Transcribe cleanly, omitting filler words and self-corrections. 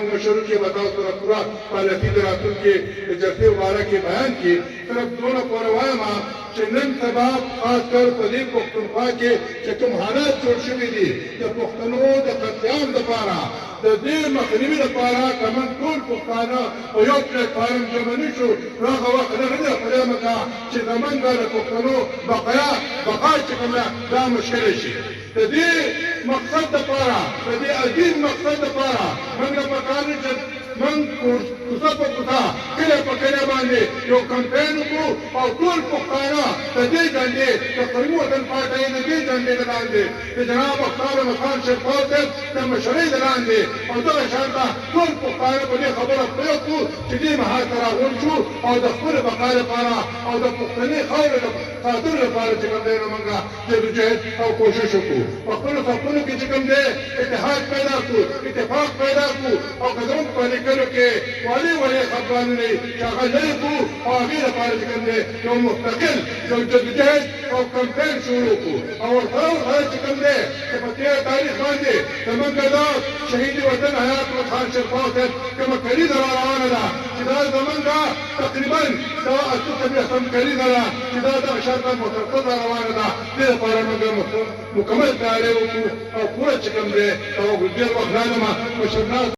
زموږ مشرو کې به تاسو سره پوره فعالیتي د راتلونکي د جلسې باره کې بیان کړي. صرف دونه پورې وایم چې نن سبا خاص کر په دې پښتونخوا کې چې کوم حالات جوړ شوي دي د پښتنو د قتلعام دپاره د دې مخنیوي لپاره که موږ ټول پښتانه په یو پلیټفارم جمع نه شو نو هغه وخت دغه دی خدای مکړه چې زموږ د پښتنو بقا چې کوم ده دا مشکله شي. د دې مقصد دپاره د دې عظیم مقصد دپاره موږ له پکار دی چې موږ کوڅه په کوڅه کلی په کلی باندې یو کمپین وکړو او ټول پښتانه د دې جنډې د قومي وطن پارټۍ د دې جنډې د لاندې د جناب اختر خان شیرپال صاحب د مشرۍ د لاندې او دغه شان ته ټول پښتانه په دې خبره پوه کړو چې دې مهال ته راغونډ شو او د خپلې بقا لپاره او د پښتني خاورې د ساتلو لپاره چې کوم دی نو موږ جدوجهد او کوشش وکړو. په خپلو صفونو کې چې کوم دی اتحاد پیدا کړو، اتفاق پیدا کړو او که زموږ په لیکلو کې والي خفګانونه چې هغه لرې کړو او هغې لپاره چې کوم دی یو مستقل یو جدوجهد او کمپین شروع کړو او ورسره چې کوم دی چې په تېر تاریخ باندې زموږ دا شهید وطن حیات الله خان شیرپال صاحب کومه کلیزه را روانه ده چې دا زموږ تقریبا دا 800 کلیزه ده چې دا دغه شرطه مسلسل را روانه ده. دې لپاره موږ مکمل تیاری وکړو او پوره چې کوم دی ډېر وخت رانه مشرناس